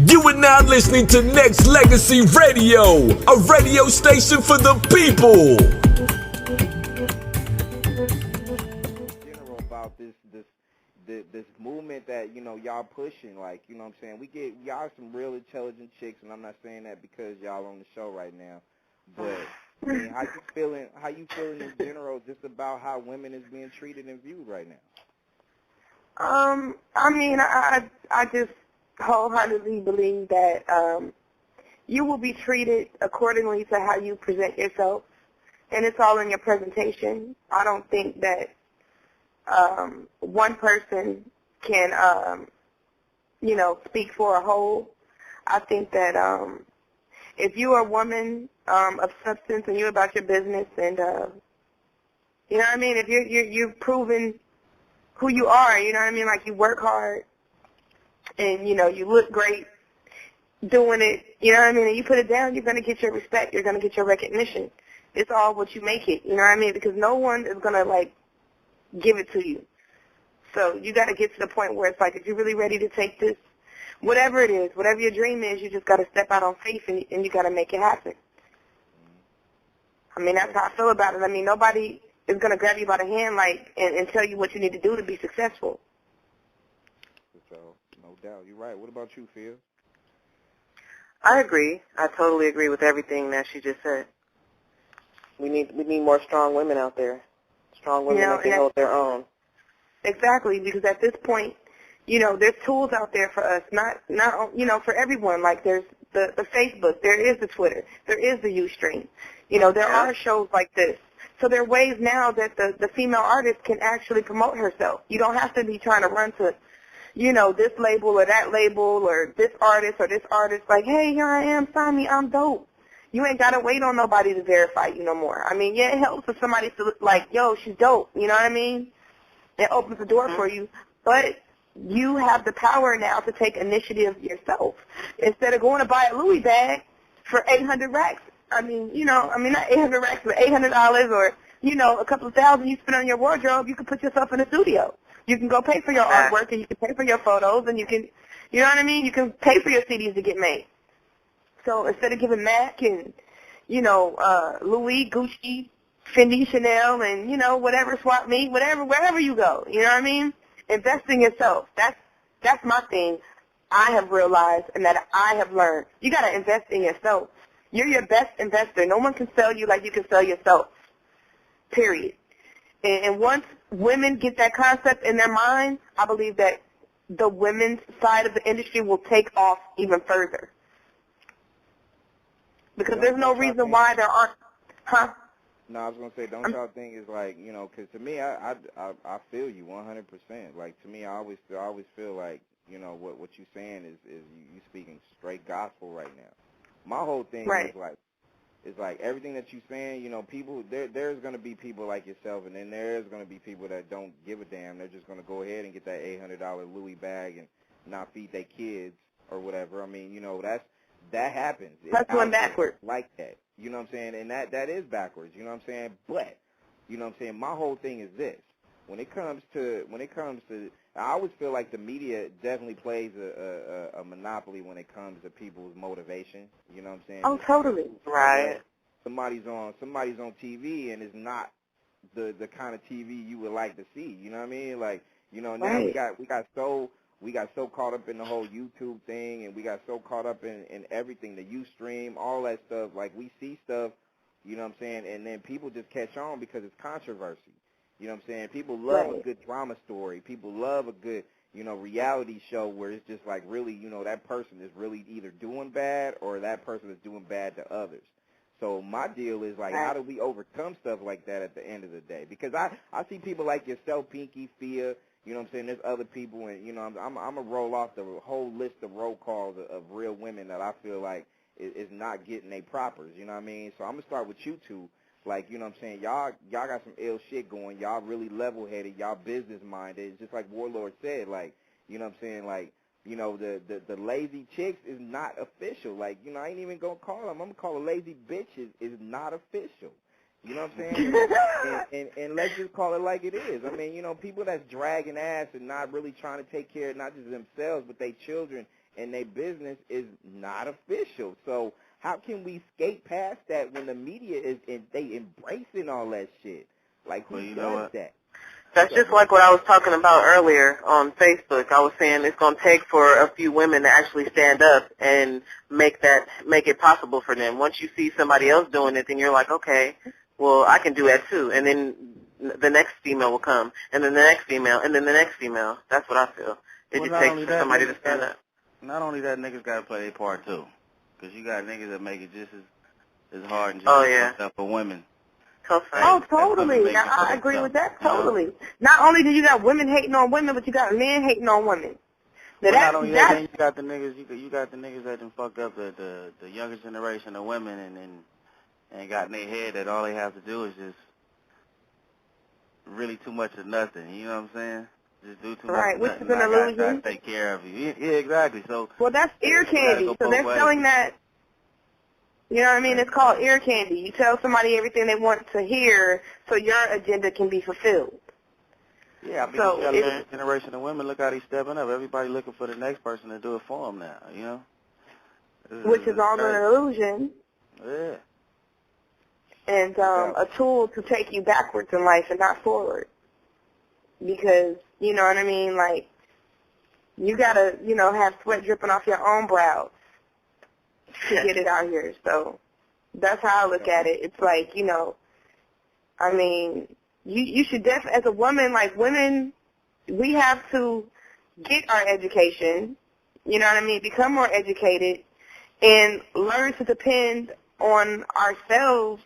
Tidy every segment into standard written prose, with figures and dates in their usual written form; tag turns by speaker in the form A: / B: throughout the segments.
A: You are now listening to Nexxlegacy Radio, a radio station for the people.
B: General about this movement that y'all pushing, like what I'm saying, we get y'all some real intelligent chicks, and I'm not saying that because y'all on the show right now, but I mean, how you feeling in general just about how women is being treated and viewed right now?
C: I mean, I just wholeheartedly believe that you will be treated accordingly to how you present yourself, and it's all in your presentation. I don't think that one person can, speak for a whole. I think that if you are a woman of substance and you're about your business, and you know what I mean, if you're proving who you are, you know what I mean, like you work hard and you look great doing it, you know what I mean, and you put it down, you're going to get your respect, you're going to get your recognition. It's all what you make it, you know what I mean, because no one is going to give it to you. So you got to get to the point where it's like, if you're really ready to take this, whatever it is, whatever your dream is, you just got to step out on faith and you got to make it happen. I mean, that's how I feel about it. I mean, nobody is going to grab you by the hand and tell you what you need to do to be successful.
B: So, no doubt. You're right. What about you, Phil?
D: I agree. I totally agree with everything that she just said. We need more strong women out there. Strong women that can hold their own.
C: Exactly, because at this point, there's tools out there for us, not for everyone. Like there's the Facebook, there is the Twitter, there is the Ustream. There are shows like this. So there are ways now that the female artist can actually promote herself. You don't have to be trying to run to, this label or that label or this artist or this artist. Like, hey, here I am, sign me, I'm dope. You ain't got to wait on nobody to verify you no more. I mean, yeah, it helps if somebody to yo, she's dope. You know what I mean? It opens the door for you. But you have the power now to take initiative yourself. Instead of going to buy a Louis bag for 800 racks. I mean, not 800 racks, but $800 or, a couple of thousand you spend on your wardrobe, you can put yourself in a studio. You can go pay for your artwork and you can pay for your photos and you can, you know what I mean? You can pay for your CDs to get made. So instead of giving Mac and, Louis, Gucci, Fendi, Chanel, and, whatever, swap meet, wherever you go, you know what I mean? Invest in yourself. That's my thing I have realized and that I have learned. You got to invest in yourself. You're your best investor. No one can sell you like you can sell yourself, period. And once women get that concept in their mind, I believe that the women's side of the industry will take off even further. Because there's no reason why there aren't,
B: No, I was going to say, don't y'all think it's because to me, I feel you 100%. Like, to me, I always feel like, what you're saying is you speaking straight gospel right now. My whole thing is like everything that you're saying, people, there's going to be people like yourself, and then there's going to be people that don't give a damn. They're just going to go ahead and get that $800 Louis bag and not feed their kids or whatever. I mean, that happens.
C: That's going backwards.
B: Like that. You know what I'm saying? And that is backwards. You know what I'm saying? But, my whole thing is this. When it comes to, I always feel like the media definitely plays a monopoly when it comes to people's motivation. You know what I'm saying?
C: Oh, totally.
D: Right.
B: Somebody's on TV and it's not the kind of TV you would like to see. You know what I mean? Like, now we got so caught up in the whole YouTube thing, and we got so caught up in everything, the Ustream, all that stuff. Like, we see stuff, you know what I'm saying, and then people just catch on because it's controversy. You know what I'm saying? People love a good drama story. People love a good, reality show where it's just like really, that person is really either doing bad or that person is doing bad to others. So my deal is like, how do we overcome stuff like that at the end of the day? Because I see people like yourself, Pinky, Fia, you know what I'm saying? There's other people, and, I'm going to roll off the whole list of roll calls of real women that I feel like is not getting their propers, you know what I mean? So I'm going to start with you two. Like, you know what I'm saying? Y'all got some ill shit going. Y'all really level-headed. Y'all business-minded. It's just like Warlord said, like, you know what I'm saying? Like, the lazy chicks is not official. Like, I ain't even going to call them. I'm going to call a lazy bitch is not official. You know what I'm saying? and let's just call it like it is. I mean, you know, people that's dragging ass and not really trying to take care of not just themselves but their children and their business is not official. So how can we skate past that when the media is they embracing all that shit? Like, who does that?
D: That's just like what I was talking about earlier on Facebook. I was saying it's going to take for a few women to actually stand up and make it possible for them. Once you see somebody else doing it, then you're like, okay, well, I can do that too. And then the next female will come, and then the next female, and then the next female. That's what I feel. It just takes for somebody to stand up.
E: Not only that, niggas got to play their part too. Because you got niggas that make it just as hard and just as fucked up for women.
C: Oh, totally. Now, I agree with that totally. Not only do you got women hating on women, but you got men hating on women.
E: Well, not only that, then you got the niggas. You got the niggas that done fucked up the younger generation of women and got in their head that all they have to do is just really too much of nothing. You know what I'm saying? Just do too much.
C: Right, which is an illusion.
E: I take care of you. Yeah, exactly. So.
C: Well, that's ear candy. So they're selling that. You know what I mean? It's called ear candy. You tell somebody everything they want to hear so your agenda can be fulfilled.
E: Yeah, I mean, so you got a generation of women, look how they stepping up. Everybody looking for the next person to do it for them now, you know?
C: Which is all an illusion.
E: Yeah.
C: And a tool to take you backwards in life and not forward. Because, you know what I mean, like, you got to, you know, have sweat dripping off your own brows to get it out here. So that's how I look at it. It's like, you know, I mean, you should definitely, as a woman, like women, we have to get our education, you know what I mean, become more educated and learn to depend on ourselves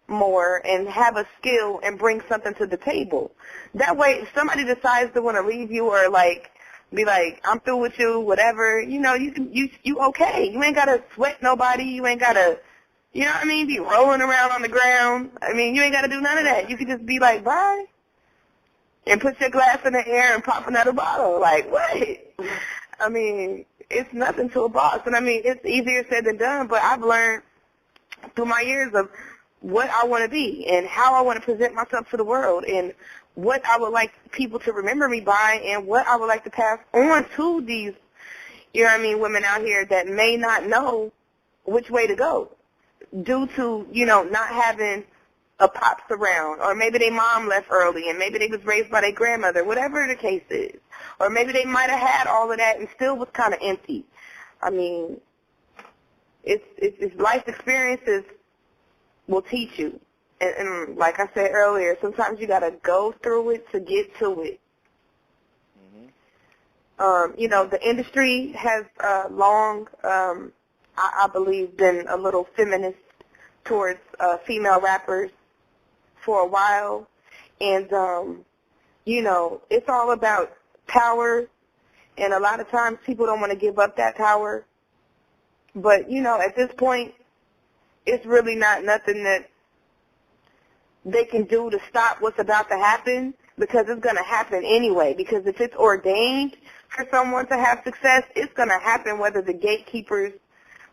C: more and have a skill and bring something to the table. That way, if somebody decides to want to leave you or like, be like, I'm through with you, whatever, you know, you okay. You ain't got to sweat nobody. You ain't got to, you know what I mean, be rolling around on the ground. I mean, you ain't got to do none of that. You can just be like, bye, and put your glass in the air and pop another bottle. Like, what? I mean, it's nothing to a boss. And, I mean, it's easier said than done, but I've learned through my years of what I want to be and how I want to present myself to the world and what I would like people to remember me by and what I would like to pass on to these, you know what I mean, women out here that may not know which way to go due to, you know, not having a pops around, or maybe their mom left early and maybe they was raised by their grandmother, whatever the case is. Or maybe they might have had all of that and still was kind of empty. I mean, it's life experiences will teach you. And like I said earlier, sometimes you got to go through it to get to it. Mm-hmm. You know, the industry has long, I believe, been a little feminist towards female rappers for a while. And, you know, it's all about power. And a lot of times people don't want to give up that power. But, you know, at this point, it's really not nothing that they can do to stop what's about to happen, because it's going to happen anyway. Because if it's ordained for someone to have success, it's going to happen whether the gatekeepers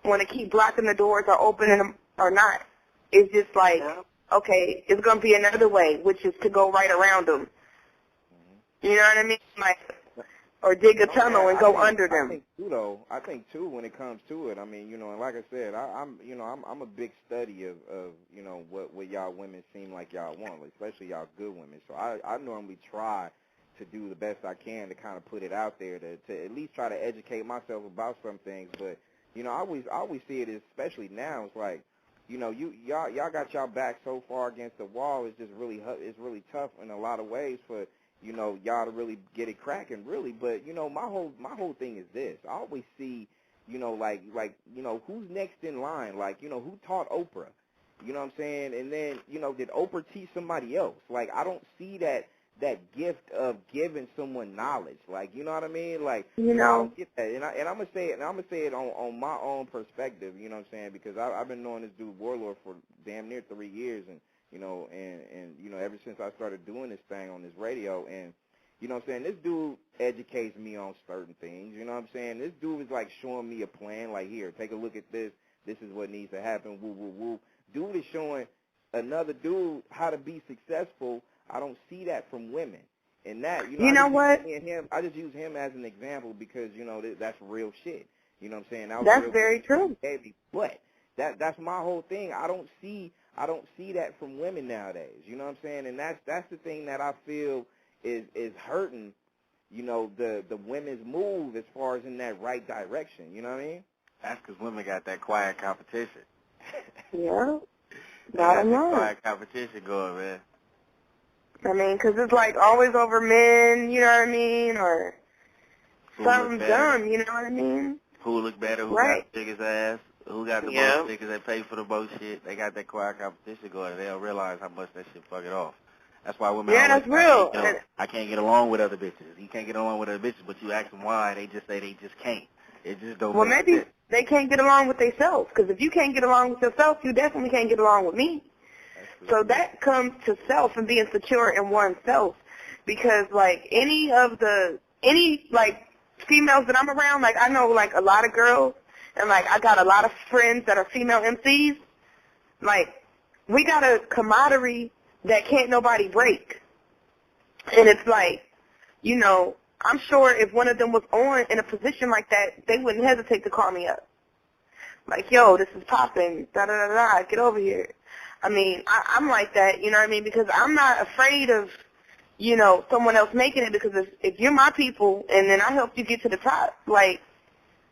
C: want to keep blocking the doors or opening them or not. It's just like, okay, it's going to be another way, which is to go right around them. You know what I mean? Like, or dig a tunnel and go under them.
B: I think too, when it comes to it, I mean, you know, and like I said, I'm a big study of you know, what y'all women seem like y'all want, especially y'all good women. So I normally try to do the best I can to kind of put it out there to at least try to educate myself about some things. But you know, I always see it, especially now. It's like, you know, y'all got y'all back so far against the wall. It's just really tough in a lot of ways for, you know, y'all to really get it cracking, really. But, you know, my whole thing is this. I always see, you know, like, you know, who's next in line? Like, you know, who taught Oprah? You know what I'm saying? And then, you know, did Oprah teach somebody else? Like, I don't see that gift of giving someone knowledge. Like, you know what I mean? Like,
C: you know,
B: I don't get that. And I'm gonna say it on my own perspective, you know what I'm saying? Because I've been knowing this dude Warlord for damn near 3 years, and you know, and you know, ever since I started doing this thing on this radio, and you know what I'm saying, this dude educates me on certain things, you know what I'm saying? This dude is like showing me a plan, like, here, take a look at this. This is what needs to happen. Woo, woo, woo. Dude is showing another dude how to be successful, I don't see that from women. And that,
C: you know what?
B: I just use him as an example because, you know, that's real shit. You know what I'm saying?
C: That's very true.
B: But that's my whole thing. I don't see that from women nowadays. You know what I'm saying? And that's the thing that I feel is hurting, you know, the women's move as far as in that right direction. You know what I mean?
E: That's because women got that quiet competition.
C: Yeah.
E: Got that quiet competition going, man.
C: I mean, because it's like always over men, you know what I mean, or something dumb, you know what I mean?
E: Who look better, who got the biggest ass, who got the most niggas that pay for the most shit. They got that quiet competition going, and they don't realize how much that shit fucking off. That's why women always,
C: that's real.
E: I can't get along with other bitches. You can't get along with other bitches, but you ask them why, they just say they just can't. It just don't make
C: maybe
E: sense.
C: they can't get along with themselves, because if you can't get along with yourself, you definitely can't get along with me. So that comes to self and being secure in oneself, because like any like females that I'm around, like I know like a lot of girls, and like I got a lot of friends that are female MCs. Like we got a camaraderie that can't nobody break, and it's like, you know, I'm sure if one of them was in a position like that, they wouldn't hesitate to call me up. Like, yo, this is popping, da-da-da-da, get over here. I mean, I'm like that, you know what I mean, because I'm not afraid of, you know, someone else making it, because if you're my people and then I helped you get to the top, like,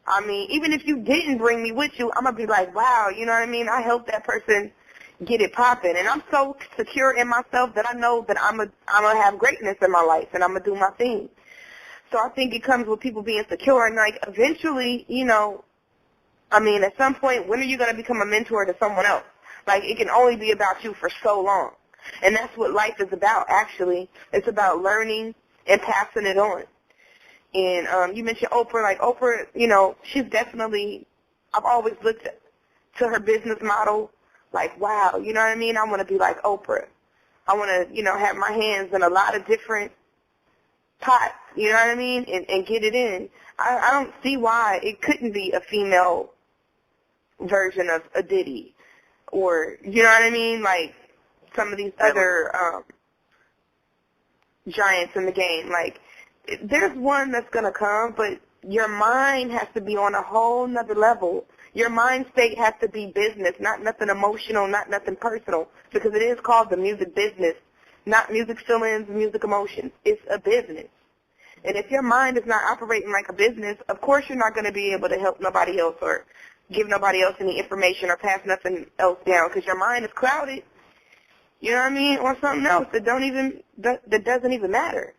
C: I mean, even if you didn't bring me with you, I'm going to be like, wow, you know what I mean, I helped that person get it popping. And I'm so secure in myself that I know that I'm going to have greatness in my life and I'm going to do my thing. So I think it comes with people being secure, and like eventually, you know, I mean, at some point, when are you going to become a mentor to someone else? Like, it can only be about you for so long. And that's what life is about, actually. It's about learning and passing it on. And you mentioned Oprah. Like, Oprah, you know, she's definitely, I've always looked to her business model like, wow, you know what I mean? I want to be like Oprah. I want to, you know, have my hands in a lot of different pots, you know what I mean, and get it in. I don't see why it couldn't be a female version of a Diddy. Or, you know what I mean, like some of these other giants in the game. Like, there's one that's going to come, but your mind has to be on a whole nother level. Your mind state has to be business, not nothing emotional, not nothing personal, because it is called the music business, not music feelings, music emotions. It's a business. And if your mind is not operating like a business, of course you're not going to be able to help nobody else or give nobody else any information or pass nothing else down, because your mind is clouded, you know what I mean, on something else that doesn't even matter.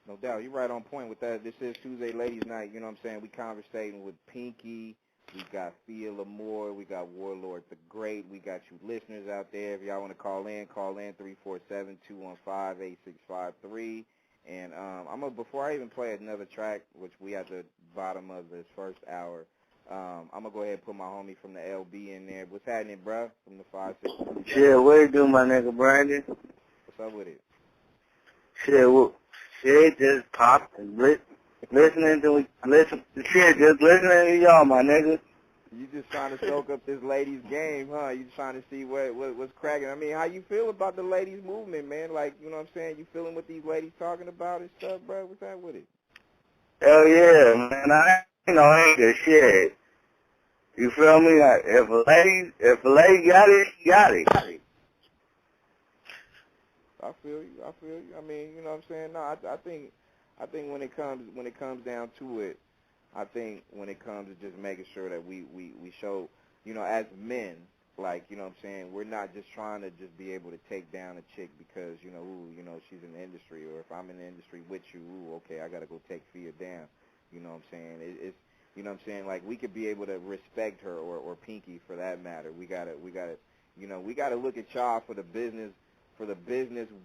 B: No doubt. You're right on point with that. This is Tuesday Ladies Night. You know what I'm saying? We conversating with Pinky. We got Fia Lamore. We got Warlord the Great. We got you listeners out there. If y'all want to call in 347-215-8653. And before I even play another track, which we at the bottom of this first hour, I'm going to go ahead and put my homie from the LB in there. What's happening, bro? From the 5-6.
F: Shit, what you do, my nigga Brandon?
B: What's up with it?
F: Shit, just pop and listening to y'all, my nigga.
B: You just trying to soak up this ladies game, huh? You just trying to see what's cracking. I mean, how you feel about the ladies movement, man? Like, you know what I'm saying? You feeling what these ladies talking about and stuff, bro? What's that with it?
F: Hell yeah, man. I ain't the shit. You feel me? Like, if a lady got it, she got it.
B: I feel you. I mean, you know what I'm saying? No, I think when it comes down to it, I think when it comes to just making sure that we show, you know, as men, like, you know what I'm saying, we're not just trying to just be able to take down a chick because, you know, ooh, you know, she's in the industry, or if I'm in the industry with you, ooh, okay, I got to go take Fia down. You know what I'm saying? It's you know what I'm saying, like, we could be able to respect her, or Pinky for that matter. We gotta you know, we gotta look at y'all for the business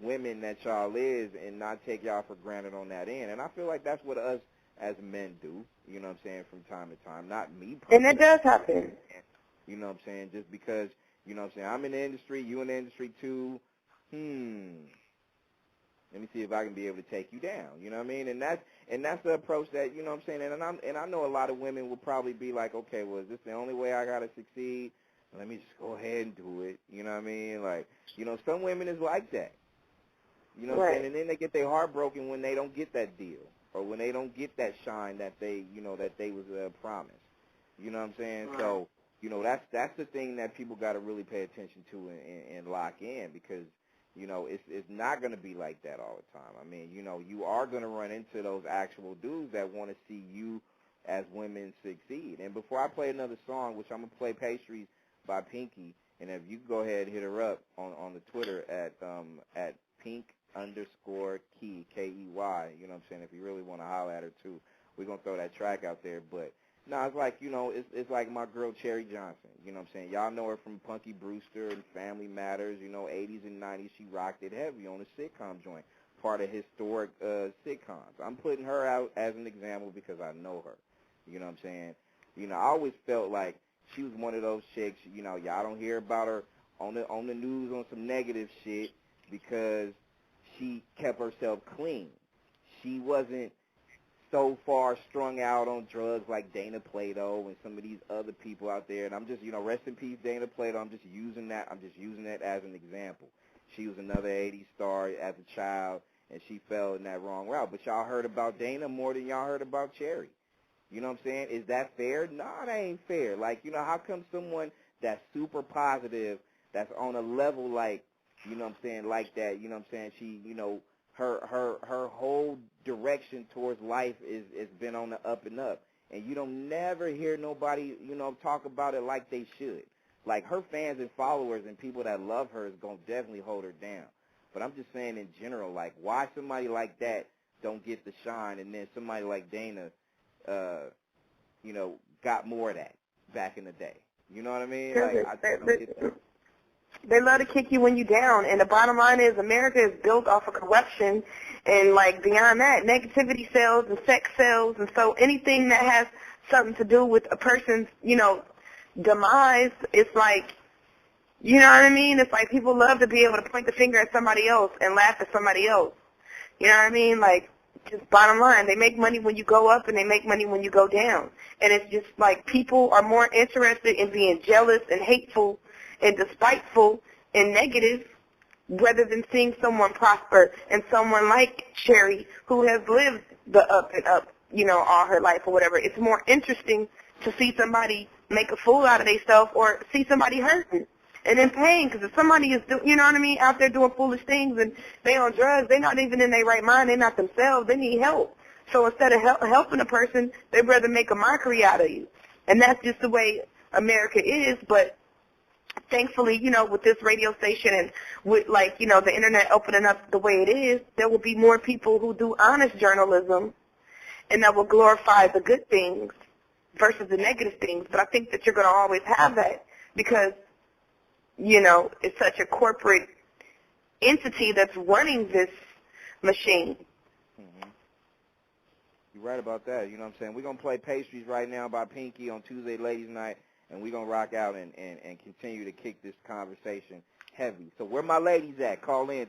B: women that y'all is, and not take y'all for granted on that end. And I feel like that's what us as men do, you know what I'm saying, from time to time. Not me personally.
C: And it does happen.
B: You know what I'm saying? Just because, you know what I'm saying, I'm in the industry, you in the industry too, let me see if I can be able to take you down, you know what I mean? And that's the approach that, you know what I'm saying, and I know a lot of women will probably be like, okay, well, is this the only way I got to succeed? let me just go ahead and do it. You know what I mean? Like, you know, some women is like that. You know what I'm saying? And then they get their heart broken when they don't get that deal or when they don't get that shine that they, you know, that they was promised. You know what I'm saying? Right. So, you know, that's the thing that people got to really pay attention to and lock in because, you know, it's not going to be like that all the time. I mean, you know, you are going to run into those actual dudes that want to see you as women succeed. And before I play another song, which I'm going to play Pastries by Pinky, and if you go ahead and hit her up on the Twitter at pink_key, K-E-Y, you know what I'm saying, if you really want to holler at her too, we're going to throw that track out there. But, no, it's like, you know, it's like my girl Cherry Johnson, you know what I'm saying? Y'all know her from Punky Brewster and Family Matters, you know, 80s and 90s. She rocked it heavy on the sitcom joint, part of historic sitcoms. I'm putting her out as an example because I know her, you know what I'm saying? You know, I always felt like she was one of those chicks, you know, y'all don't hear about her on the news on some negative shit because she kept herself clean. She wasn't so far strung out on drugs like Dana Plato and some of these other people out there. And I'm just, you know, rest in peace, Dana Plato. I'm just using that as an example. She was another 80s star as a child, and she fell in that wrong route. But y'all heard about Dana more than y'all heard about Cherry. You know what I'm saying? Is that fair? No, that ain't fair. Like, you know, how come someone that's super positive, that's on a level like, you know what I'm saying, like that, you know what I'm saying, she, you know, her whole direction towards life is been on the up and up. And you don't never hear nobody, you know, talk about it like they should. Like, her fans and followers and people that love her is going to definitely hold her down. But I'm just saying in general, like, why somebody like that don't get the shine and then somebody like Dana, you know, got more of that back in the day. You know what I mean? Like, I don't get that.
C: They love to kick you when you're down, and the bottom line is America is built off of corruption, and, like, beyond that, negativity sells and sex sells, and so anything that has something to do with a person's, you know, demise, it's like, you know what I mean? It's like people love to be able to point the finger at somebody else and laugh at somebody else. You know what I mean? Like, just bottom line, they make money when you go up and they make money when you go down. And it's just like people are more interested in being jealous and hateful and despiteful and negative rather than seeing someone prosper and someone like Cherry who has lived the up and up, you know, all her life or whatever. It's more interesting to see somebody make a fool out of themselves or see somebody hurting and in pain, because if somebody is, you know what I mean, out there doing foolish things and they on drugs, they're not even in their right mind, they're not themselves, they need help. So instead of helping a person, they'd rather make a mockery out of you. And that's just the way America is, but thankfully, you know, with this radio station and with, like, you know, the internet opening up the way it is, there will be more people who do honest journalism and that will glorify the good things versus the negative things. But I think that you're going to always have that because, you know, it's such a corporate entity that's running this machine.
B: Mm-hmm. You're right about that. You know what I'm saying? We're going to play Pastries right now by Pinky on Tuesday Ladies Night, and we're going to rock out and continue to kick this conversation heavy. So where my ladies at? Call in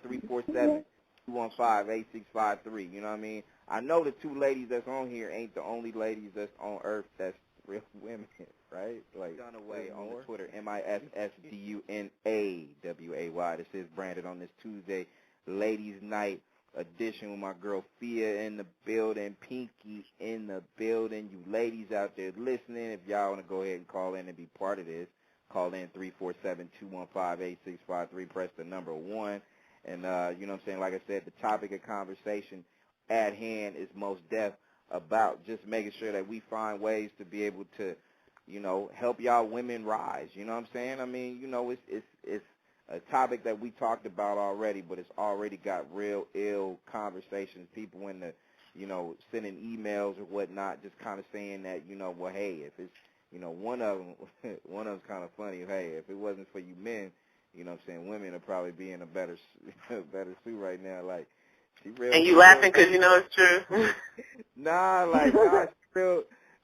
B: 347-215-8653. You know what I mean? I know the two ladies that's on here ain't the only ladies that's on earth that's real women, right? Like, Dunaway on the Twitter, MISSDUNAWAY. This is Branded on this Tuesday Ladies Night edition with my girl Fia in the building, Pinky in the building. You ladies out there listening, if y'all want to go ahead and call in and be part of this, call in 347-215-8653. Press the number 1. And, you know what I'm saying, like I said, the topic of conversation at hand is most deaf about just making sure that we find ways to be able to, you know, help y'all women rise. You know what I'm saying? I mean, you know, it's a topic that we talked about already, but it's already got real ill conversations. People in the, you know, sending emails or whatnot, just kind of saying that, you know, well, hey, if it's, you know, one of them's kind of funny. Hey, if it wasn't for you men, you know what I'm saying, women would probably be in a better suit right now. Like, she real.
D: And you laughing because you know it's true.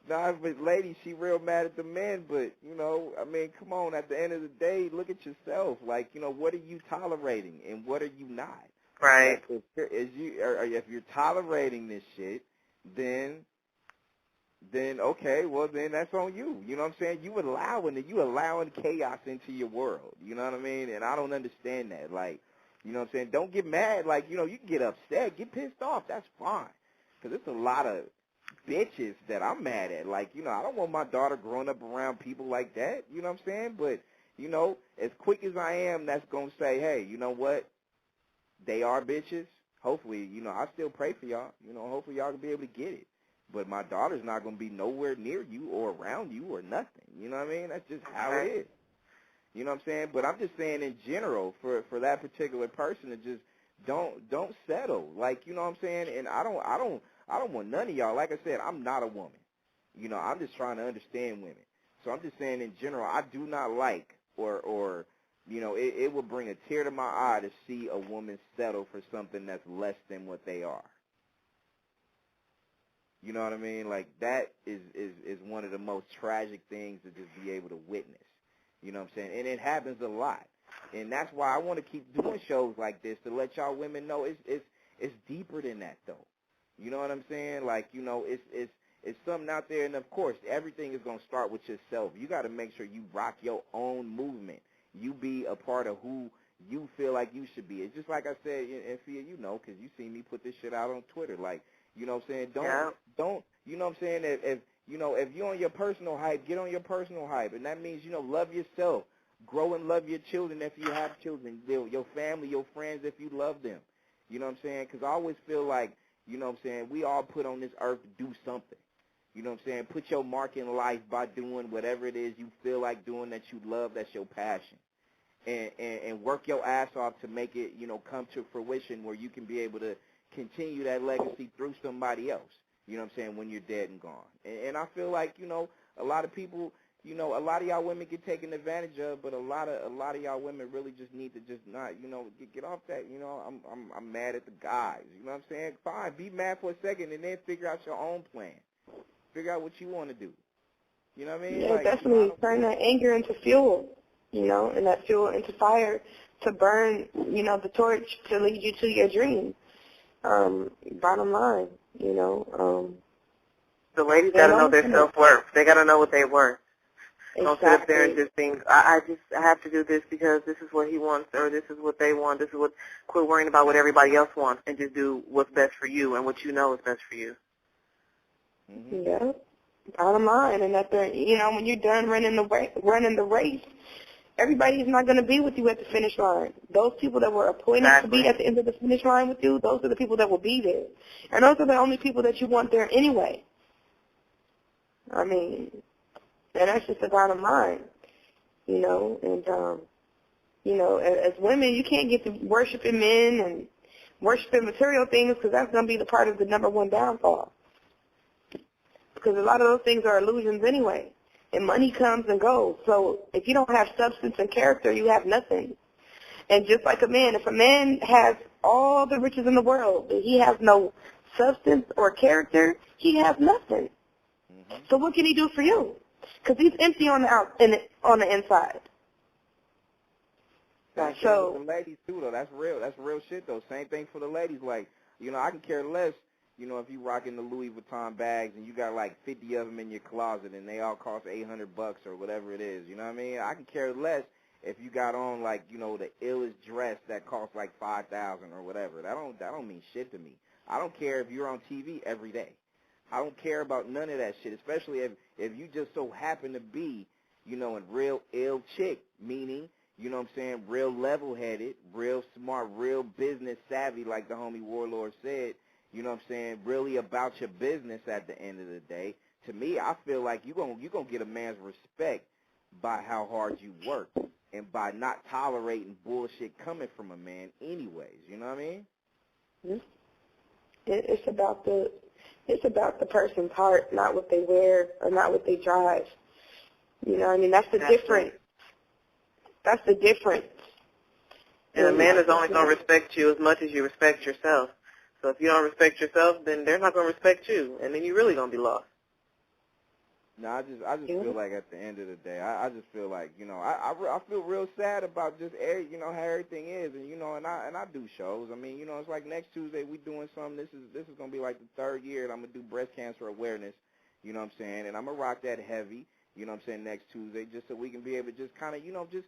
B: But lady, she real mad at the men. But, you know, I mean, come on. At the end of the day, look at yourself. Like, you know, what are you tolerating and what are you not?
D: Right.
B: Like, if you're tolerating this shit, then then okay, well then that's on you. You know what I'm saying? You allowing chaos into your world. You know what I mean? And I don't understand that. Like, you know what I'm saying? Don't get mad. Like, you know, you can get upset, get pissed off. That's fine. Because it's a lot of bitches that I'm mad at. Like, you know, I don't want my daughter growing up around people like that. You know what I'm saying? But, you know, as quick as I am, that's going to say, hey, you know what? They are bitches. Hopefully, you know, I still pray for y'all. You know, hopefully y'all can be able to get it. But my daughter's not going to be nowhere near you or around you or nothing. You know what I mean? That's just how it is. You know what I'm saying? But I'm just saying in general for that particular person to just don't settle. Like, you know what I'm saying? And I don't want none of y'all. Like I said, I'm not a woman. You know, I'm just trying to understand women. So I'm just saying in general, I do not like or you know, it would bring a tear to my eye to see a woman settle for something that's less than what they are. You know what I mean? Like, that is one of the most tragic things to just be able to witness. You know what I'm saying? And it happens a lot. And that's why I want to keep doing shows like this to let y'all women know it's deeper than that, though. You know what I'm saying? Like, you know, it's something out there. And, of course, everything is going to start with yourself. You got to make sure you rock your own movement. You be a part of who you feel like you should be. It's just like I said, and Fia, you know, because you seen me put this shit out on Twitter. Like, you know what I'm saying? Don't, you know what I'm saying? If you know, if you're on your personal hype, get on your personal hype. And that means, you know, love yourself. Grow and love your children if you have children. Your family, your friends if you love them. You know what I'm saying? Because I always feel like, you know what I'm saying, we all put on this earth to do something. You know what I'm saying? Put your mark in life by doing whatever it is you feel like doing that you love, that's your passion. And work your ass off to make it, you know, come to fruition where you can be able to continue that legacy through somebody else. You know what I'm saying, when you're dead and gone. And I feel like, you know, a lot of people, you know, a lot of y'all women get taken advantage of, but a lot of y'all women really just need to just not, you know, get off that, you know, I'm mad at the guys. You know what I'm saying? Fine, be mad for a second and then figure out your own plan. Figure out what you want to do. You know what I mean?
C: Yeah,
B: like,
C: definitely.
B: you know,
C: Turn that anger into fuel, you know, and that fuel into fire to burn, you know, the torch to lead you to your dream. Bottom line, you know.
D: The ladies got to know their self-worth. They got to know what they worth.
C: Exactly.
D: Don't sit up there and just think, I have to do this because this is what he wants or this is what they want. This is what, quit worrying about what everybody else wants and just do what's best for you and what you know is best for you.
C: Mm-hmm. Yeah, bottom line. And that, you know, when you're done running the race, everybody's not going to be with you at the finish line. Those people that were appointed to be at the end of the finish line with you, those are the people that will be there. And those are the only people that you want there anyway. I mean, and that's just the bottom line, you know. And, you know, as women, you can't get to worshiping men and worshiping material things because that's going to be the part of the number one downfall. Because a lot of those things are illusions anyway. And money comes and goes. So if you don't have substance and character, you have nothing. And just like a man, if a man has all the riches in the world, but he has no substance or character, he has nothing. Mm-hmm. So what can he do for you? Because he's empty on the inside.
B: Same thing with the ladies too, though. That's real shit, though. Same thing for the ladies. Like, you know, I can care less. You know, if you rocking the Louis Vuitton bags and you got like 50 of them in your closet and they all cost $800 or whatever it is, you know what I mean? I can care less if you got on like, you know, the illest dress that costs like $5,000 or whatever. That don't mean shit to me. I don't care if you're on TV every day. I don't care about none of that shit, especially if you just so happen to be, you know, a real ill chick, meaning, you know what I'm saying, real level-headed, real smart, real business savvy, like the homie Warlord said. You know what I'm saying? Really about your business at the end of the day. To me, I feel like you're gonna get a man's respect by how hard you work and by not tolerating bullshit coming from a man anyways. You know what I mean?
C: It's about the person's heart, not what they wear or not what they drive. You know what I mean? That's the difference. That's the difference.
D: And a man is only going to respect you as much as you respect yourself. So if you don't respect yourself, then they're not going to respect you, and then you're really going to be lost.
B: No, I just feel like at the end of the day, I just feel like, you know, I feel real sad about just you know, how everything is, and you know, and I do shows. I mean, you know, it's like next Tuesday we doing something. This is gonna be like the third year that I'm gonna do breast cancer awareness. You know what I'm saying? And I'm going to rock that heavy, you know what I'm saying, next Tuesday, just so we can be able to just kind of, you know, just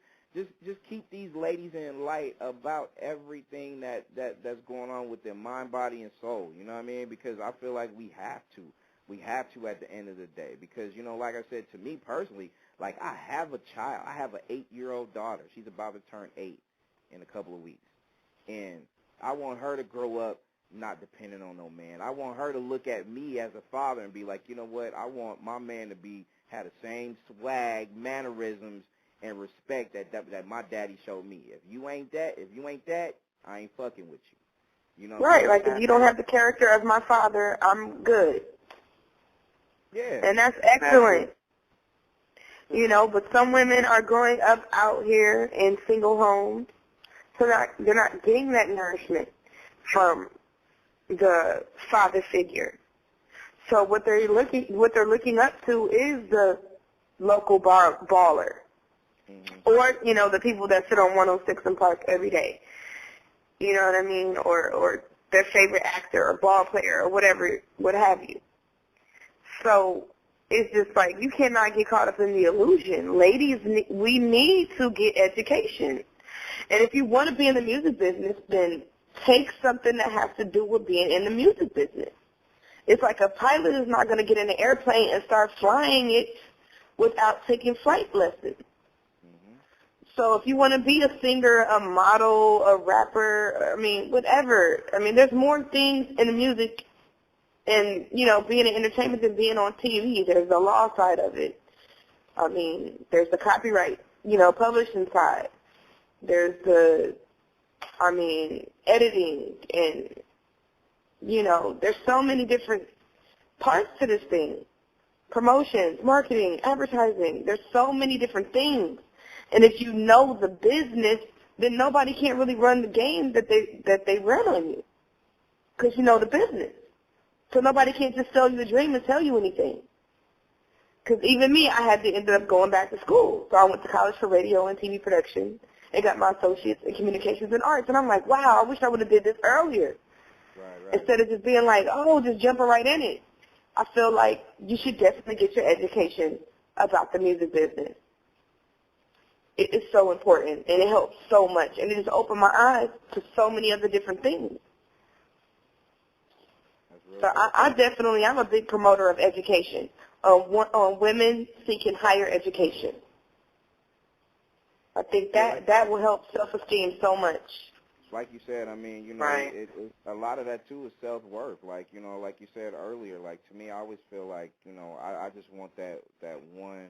B: keep these ladies in light about everything that's going on with their mind, body, and soul. You know what I mean? Because I feel like we have to. We have to at the end of the day. Because, you know, like I said, to me personally, like I have a child. I have an 8-year-old daughter. She's about to turn 8 in a couple of weeks. And I want her to grow up not dependent on no man. I want her to look at me as a father and be like, you know what? I want my man to have the same swag, mannerisms, and respect that my daddy showed me. If you ain't that, I ain't fucking with you. You know.
C: Right. Like if you don't have the character of my father, I'm good.
B: Yeah.
C: And that's excellent. You know, but some women are growing up out here in single homes, so they're not getting that nourishment from the father figure. So what they're looking up to is the local baller, or you know, the people that sit on 106 and Park every day. You know what I mean? Or their favorite actor or ball player or whatever, what have you. So it's just like you cannot get caught up in the illusion. Ladies, we need to get education. And if you want to be in the music business, then take something that has to do with being in the music business. It's like a pilot is not going to get in an airplane and start flying it without taking flight lessons. So if you want to be a singer, a model, a rapper, I mean, whatever. I mean, there's more things in the music and, you know, being in entertainment than being on TV. There's the law side of it. I mean, there's the copyright, you know, publishing side. There's the, I mean, editing and, you know, there's so many different parts to this thing. Promotions, marketing, advertising. There's so many different things. And if you know the business, then nobody can't really run the game that they run on you because you know the business. So nobody can't just sell you a dream and tell you anything. Because even me, I had to end up going back to school. So I went to college for radio and TV production and got my associates in communications and arts. And I'm like, wow, I wish I would have did this earlier. Right. Instead of just being like, oh, just jumping right in it. I feel like you should definitely get your education about the music business. It is so important, and it helps so much. And it just opened my eyes to so many other different things. So I'm a big promoter of education, on women seeking higher education. I think that will help self-esteem so much.
B: Like you said, I mean, you know,
C: right.
B: A lot of that, too, is self-worth. Like, you know, like you said earlier, like, to me, I always feel like, you know, I just want that one,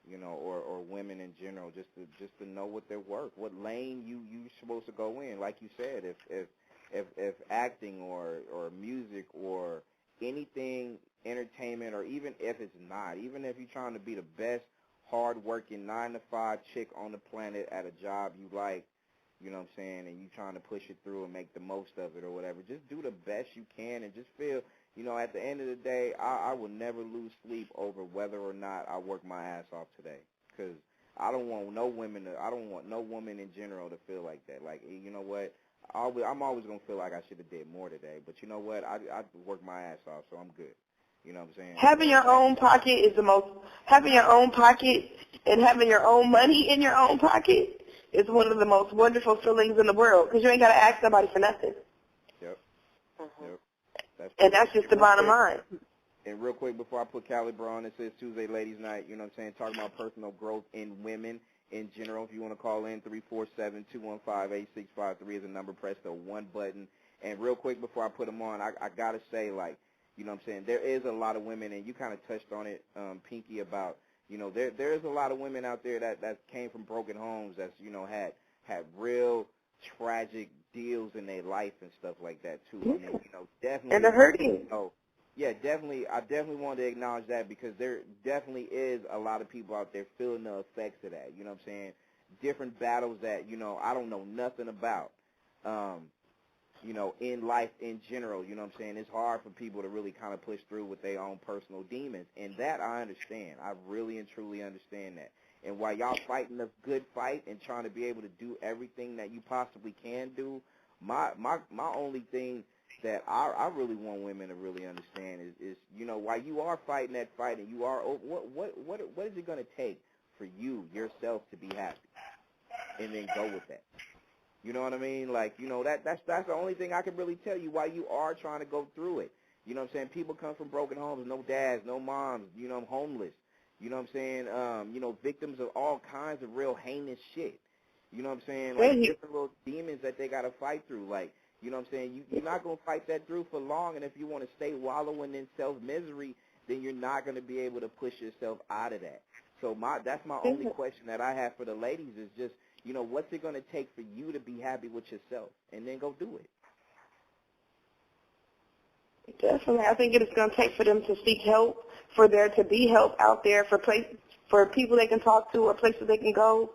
B: you know, or women in general, just to know what they're worth, what lane you're supposed to go in. Like you said, if acting or music or anything, entertainment, or even if it's not, even if you're trying to be the best hard-working 9-to-5 chick on the planet at a job you like, you know what I'm saying, and you trying to push it through and make the most of it or whatever, just do the best you can and just feel, you know, at the end of the day, I will never lose sleep over whether or not I work my ass off today, because I don't want no woman in general to feel like that. Like, you know what, I'm always going to feel like I should have did more today, but you know what, I worked my ass off, so I'm good. You know what I'm saying?
C: Having your own pocket is having your own pocket and having your own money in your own pocket is one of the most wonderful feelings in the world, because you ain't got to ask somebody for nothing.
B: Yep. Yep.
C: That's just the bottom line.
B: And real quick, before I put Caliber on, it says Tuesday Ladies Night, you know what I'm saying, talking about personal growth in women in general. If you want to call in, 347-215-8653 is the number. Press the one button. And real quick, before I put them on, I got to say, like, you know what I'm saying, there is a lot of women, and you kind of touched on it, Pinky, about, you know, there is a lot of women out there that came from broken homes that's, you know, had real tragic deals in their life and stuff like that, too. I mean, you know, definitely.
C: And they're hurting.
B: You know, yeah, definitely. I definitely want to acknowledge that, because there definitely is a lot of people out there feeling the effects of that. You know what I'm saying? Different battles that, you know, I don't know nothing about, you know, in life in general. You know what I'm saying? It's hard for people to really kind of push through with their own personal demons. And that I understand. I really and truly understand that. And while y'all fighting a good fight and trying to be able to do everything that you possibly can do, my only thing that I really want women to really understand is you know, while you are fighting that fight and you are what is it going to take for you yourself to be happy, and then go with that. You know what I mean? Like, you know, that's the only thing I can really tell you while you are trying to go through it. You know what I'm saying? People come from broken homes, no dads, no moms, you know, homeless. You know what I'm saying? You know, victims of all kinds of real heinous shit. You know what I'm saying? Like different little demons that they got to fight through. Like, you know what I'm saying? You're not going to fight that through for long, and if you want to stay wallowing in self-misery, then you're not going to be able to push yourself out of that. So that's my only question that I have for the ladies is just, you know, what's it going to take for you to be happy with yourself? And then go do it.
C: Definitely. I think it's going to take for them to seek help, for there to be help out there, for people they can talk to or places they can go,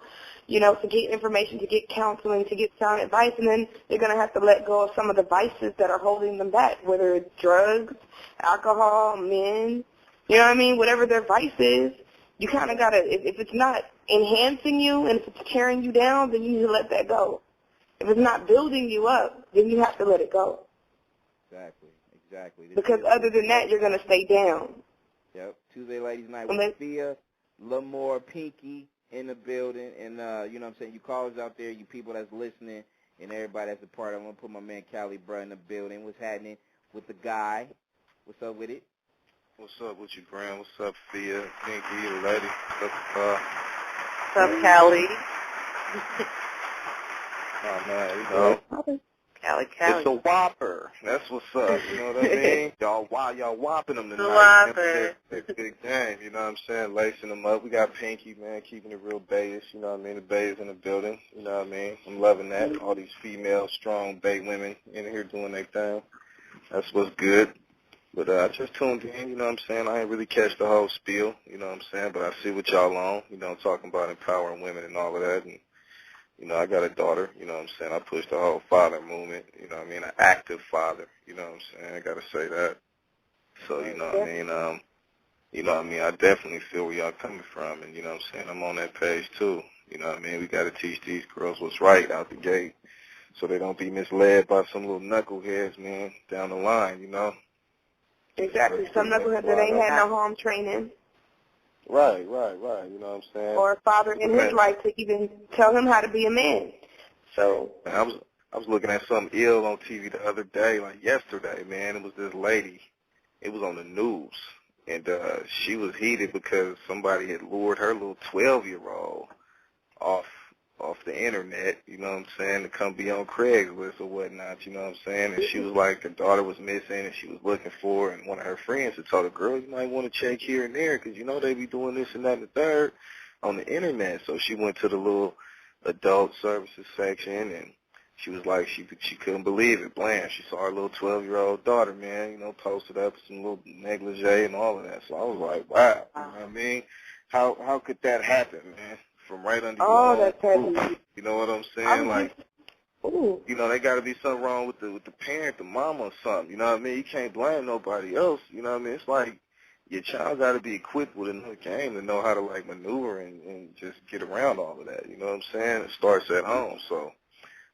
C: you know, to get information, to get counseling, to get sound advice. And then they're going to have to let go of some of the vices that are holding them back, whether it's drugs, alcohol, men, you know what I mean, whatever their vice is. You kind of got to, if it's not enhancing you and if it's tearing you down, then you need to let that go. If it's not building you up, then you have to let it go.
B: Exactly.
C: Because other than that, you're going to stay down.
B: Yep. Tuesday Ladies Night with Thea, Lamore, Pinky in the building. And, you know what I'm saying, you callers out there, you people that's listening, and everybody that's a part of it. I'm going to put my man Cali Bruh in the building. What's happening with the guy? What's up with it?
G: What's up with you, Graham? What's up, Thea, Pinky, the lady? What's up,
D: What's up, Callie?
G: Oh, man, you know.
D: Callie.
G: It's a whopper. That's what's up. You know what I mean? y'all whopping them tonight.
D: The whopper.
G: It's a big game. You know what I'm saying? Lacing them up. We got Pinky, man, keeping it real bayish. You know what I mean? The bay is in the building. You know what I mean? I'm loving that. All these female, strong bay women in here doing their thing. That's what's good. But I just tuned in, you know what I'm saying? I ain't really catch the whole spiel, you know what I'm saying? But I see what y'all on, you know, talking about empowering women and all of that. And, you know, I got a daughter, you know what I'm saying? I push the whole father movement, you know what I mean? An active father, you know what I'm saying? I got to say that. So, you know what I mean? You know what I mean? I definitely feel where y'all coming from. And, you know what I'm saying? I'm on that page, too. You know what I mean? We got to teach these girls what's right out the gate so they don't be misled by some little knuckleheads, man, down the line, you know?
C: Exactly. Some knuckleheads that ain't had no home training.
G: Right. You know what I'm saying?
C: Or a father in his life to even tell him how to be a man. So
G: I was looking at something ill on TV the other day, like yesterday, man. It was this lady. It was on the news, and she was heated because somebody had lured her little 12-year-old off the internet, you know what I'm saying, to come be on Craigslist or whatnot, you know what I'm saying, and she was like, her daughter was missing, and she was looking for her, and one of her friends had told her, girl, you might want to check here and there, because you know they be doing this and that and the third on the internet. So she went to the little adult services section, and she was like, she couldn't believe it, blam, she saw her little 12-year-old daughter, man, you know, posted up some little negligee and all of that. So I was like, wow, you know what I mean, how could that happen, man? From right under your own roof. You know what I'm saying? Like, you know, there got to be something wrong with the parent, the mama or something. You know what I mean? You can't blame nobody else. You know what I mean? It's like your child got to be equipped with another game to know how to, like, maneuver and just get around all of that. You know what I'm saying? It starts at home. So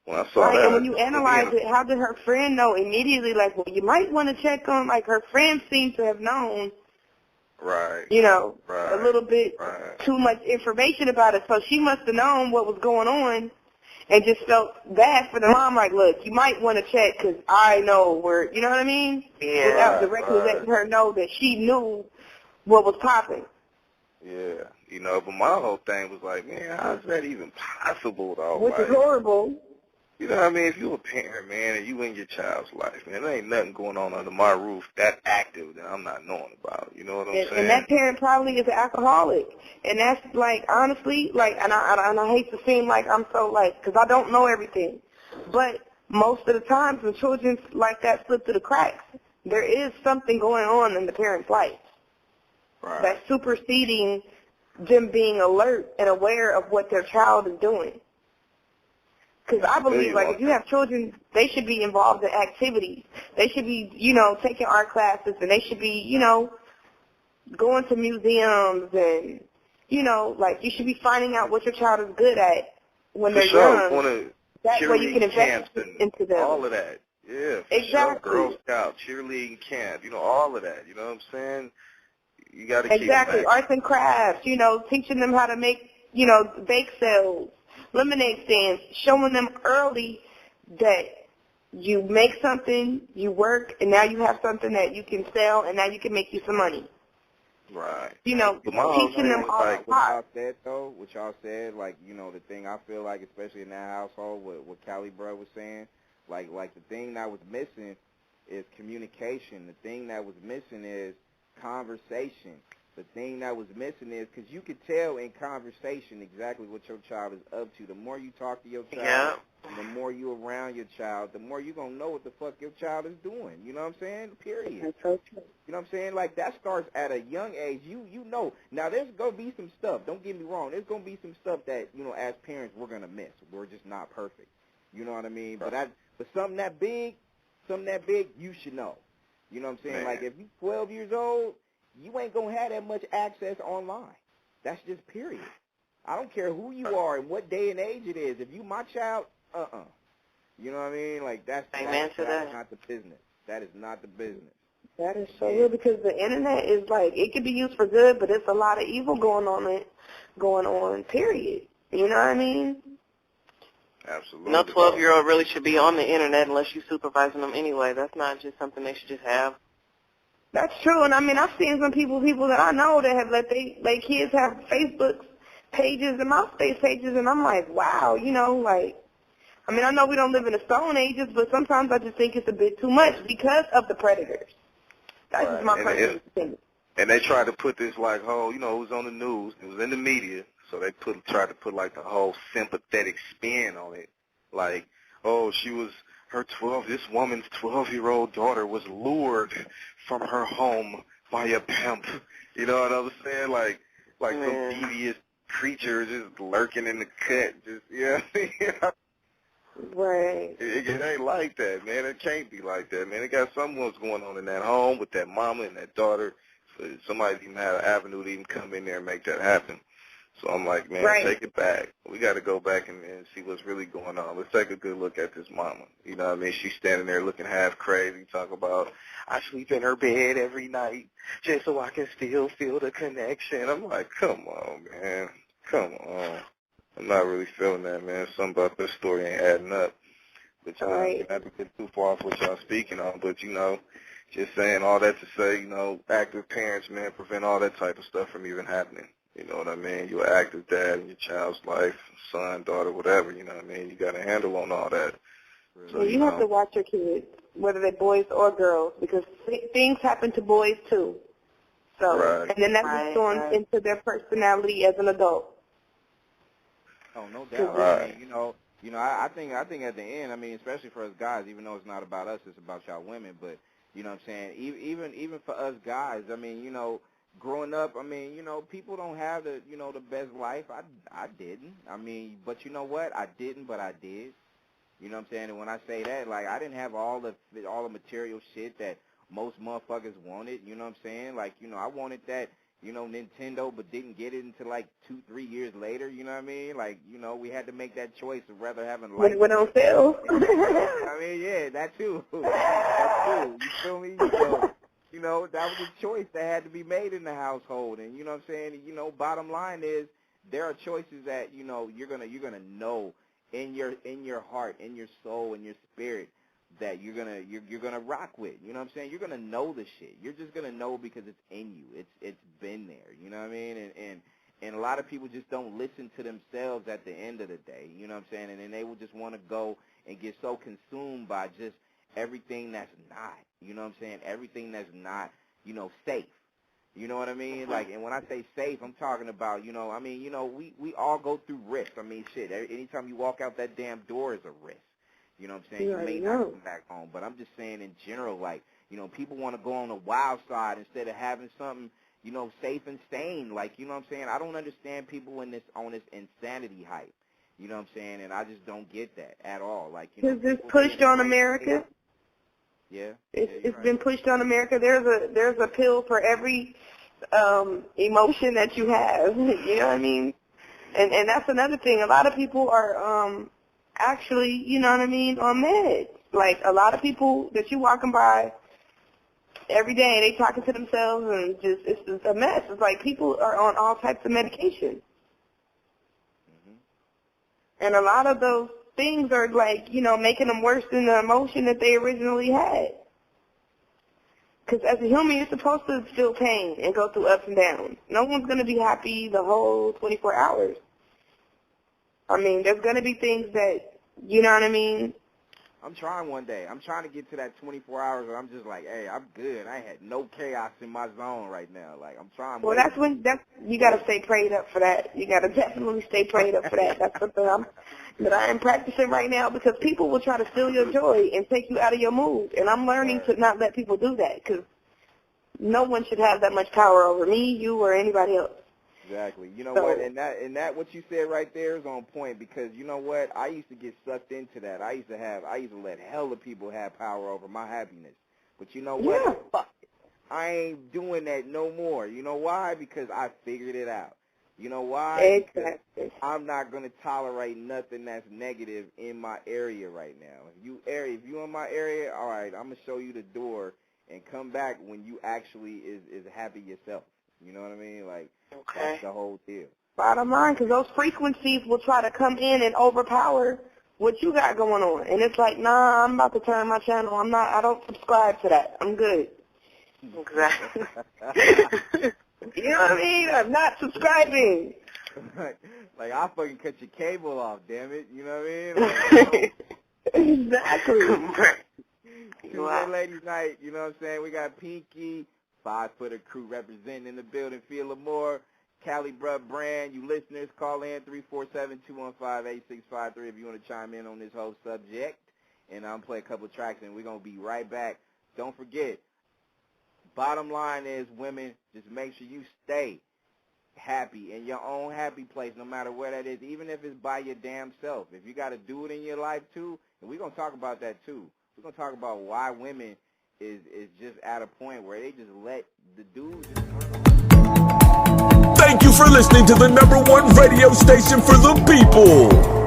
G: when I saw that.
C: And when you analyze it, how did her friend know immediately, like, well, you might want to check on, like, her friend seemed to have known.
G: Right.
C: You know, a little bit too much information about it. So she must have known what was going on and just felt bad for the mom. Like, look, you might want to check because I know where, you know what I mean?
D: Yeah.
C: Without directly letting her know that she knew what was popping.
G: Yeah. You know, but my whole thing was like, man, how is that even possible, though?
C: Which is horrible.
G: You know what I mean? If you're a parent, man, and you in your child's life, man, there ain't nothing going on under my roof that active that I'm not knowing about. You know what I'm saying?
C: And that parent probably is an alcoholic. And that's, like, honestly, like, and I hate to seem like I'm so, like, because I don't know everything. But most of the times when children like that slip through the cracks, there is something going on in the parent's life.
G: Right.
C: That's superseding them being alert and aware of what their child is doing. Because I believe, like, if you have children, they should be involved in activities. They should be, you know, taking art classes, and they should be, you know, going to museums, and, you know, like, you should be finding out what your child is good at when they're young. That way you can invest into them.
G: All of that. Yeah, for
C: Exactly.
G: sure. Girl Scout, cheerleading camp, all of that. You know what I'm saying? You got to keep
C: Exactly.
G: them
C: Arts and crafts, teaching them how to make, bake sales, lemonade stands, showing them early that you make something, you work, and now you have something that you can sell, and now you can make you some money.
G: Right.
C: Teaching them all
B: like
C: the
B: what y'all
C: part.
B: said though, like, the thing I feel like, especially in that household, what Callie bro was saying, like the thing that was missing is communication. The thing that was missing is conversation. The thing that was missing is, because you could tell in conversation exactly what your child is up to. The more you talk to your child, and the more you around your child, the more you're going to know what the fuck your child is doing. You know what I'm saying? Period.
C: That's so true.
B: You know what I'm saying? Like, that starts at a young age. You know. Now, there's going to be some stuff. Don't get me wrong. There's going to be some stuff that, as parents, we're going to miss. We're just not perfect. You know what I mean? But something that big, you should know. You know what I'm saying?
G: Man.
B: Like, if you're 12 years old, you ain't going to have that much access online. That's just period. I don't care who you are and what day and age it is. If you my child, You know what I mean? Like, that's not the business. That is not the business.
C: That is so real, because the internet is like, it can be used for good, but it's a lot of evil going on, period. You know what I mean?
G: Absolutely.
D: No 12-year-old really should be on the internet unless you're supervising them anyway. That's not just something they should just have.
C: That's true, and I mean, I've seen some people that I know that have let their kids have Facebook pages and MySpace pages, and I'm like, wow, I mean, I know we don't live in the Stone Ages, but sometimes I just think it's a bit too much because of the predators. That's just my personal opinion.
G: And they tried to put this like whole, it was on the news, it was in the media, so they tried to put like the whole sympathetic spin on it, like, oh, this woman's 12-year-old daughter was lured from her home by a pimp. You know what I'm saying? Like some devious creature just lurking in the cut. Just, you know what I mean?
C: Right.
G: It ain't like that, man. It can't be like that, man. It got something else going on in that home with that mama and that daughter. So somebody even had an avenue to even come in there and make that happen. So I'm like, man, take it back. We got to go back and see what's really going on. Let's take a good look at this mama. You know what I mean? She's standing there looking half crazy, talking about, I sleep in her bed every night just so I can still feel the connection. I'm like, come on, man. Come on. I'm not really feeling that, man. Something about this story ain't adding up. But, not to get too far off what y'all speaking on, but, just saying all that to say, active parents, man, prevent all that type of stuff from even happening. You know what I mean? You're an active dad in your child's life, son, daughter, whatever, you know what I mean? You got a handle on all that.
C: So you have to watch your kids, whether they're boys or girls, because things happen to boys too. So, and then that just goes into their personality as an adult.
B: Oh, no doubt. I mean, I think at the end, I mean, especially for us guys, even though it's not about us, it's about y'all women, but you know what I'm saying? Even for us guys, I mean, growing up, I mean, people don't have the best life. I didn't. I mean, but you know what? I didn't, but I did. You know what I'm saying? And when I say that, like, I didn't have all the material shit that most motherfuckers wanted. You know what I'm saying? Like, I wanted that, Nintendo, but didn't get it until like 2-3 years later. You know what I mean? Like, we had to make that choice of rather having life.
C: When it went on sale.
B: I mean, yeah, that too. That too. You feel me? So, that was a choice that had to be made in the household. And, you know what I'm saying? Bottom line is there are choices that, you're gonna know in your heart, in your soul, in your spirit that you're gonna rock with. You know what I'm saying? You're gonna know the shit. You're just gonna know because it's in you. It's been there. You know what I mean? And a lot of people just don't listen to themselves at the end of the day. You know what I'm saying? And then they will just want to go and get so consumed by just everything that's not. You know what I'm saying? Everything that's not, safe. You know what I mean? Like, and when I say safe, I'm talking about, I mean, we all go through risk. I mean, shit, anytime you walk out that damn door is a risk. You know what I'm saying? You may not come back home. But I'm just saying in general, like, people want to go on the wild side instead of having something, safe and sane. Like, you know what I'm saying? I don't understand people on this insanity hype. You know what I'm saying? And I just don't get that at all. Like,
C: because it's pushed on America.
B: Yeah.
C: It's been pushed on America. There's a pill for every emotion that you have. You know what I mean? And that's another thing. A lot of people are actually, you know what I mean, on meds. Like, a lot of people that you walking by every day, they talking to themselves, and it's just a mess. It's like people are on all types of medication. And a lot of those things are like, making them worse than the emotion that they originally had. Because as a human, you're supposed to feel pain and go through ups and downs. No one's going to be happy the whole 24 hours. I mean, there's going to be things that, you know what I mean?
B: I'm trying one day. I'm trying to get to that 24 hours where I'm just like, hey, I'm good. I had no chaos in my zone right now. Like, I'm trying.
C: Well, you got to stay prayed up for that. You got to definitely stay prayed up for that. That's something that I am practicing right now, because people will try to steal your joy and take you out of your mood. And I'm learning to not let people do that, because no one should have that much power over me, you, or anybody else.
B: Exactly. You know what? And that what you said right there is on point, because you know what? I used to get sucked into that. I used to let hella people have power over my happiness. But you know what?
C: Yeah.
B: Fuck it. I ain't doing that no more. You know why? Because I figured it out. You know why?
C: Exactly.
B: Because I'm not gonna tolerate nothing that's negative in my area right now. If you in my area, all right, I'm gonna show you the door and come back when you actually is happy yourself. You know what I mean? Like, that's the whole deal.
C: Bottom line, because those frequencies will try to come in and overpower what you got going on. And it's like, nah, I'm about to turn my channel. I don't subscribe to that. I'm good.
D: Exactly.
C: You know what I mean? I'm not subscribing.
B: Like, I'll fucking cut your cable off, damn it. You know what I mean? Like,
C: Exactly.
B: Tuesday Ladies Night, you know what I'm saying? We got Pinky, 5-footer crew representing in the building, Feel More, Cali Bruh Brand. You listeners, call in 347-215-8653 if you want to chime in on this whole subject. And I'm play a couple tracks, and we're going to be right back. Don't forget, bottom line is, women, just make sure you stay happy in your own happy place, no matter where that is, even if it's by your damn self. If you got to do it in your life, too, and we're going to talk about that, too. We're going to talk about why women is just at a point where they just let the dudes just
A: Thank you for listening to the #1 radio station for the people.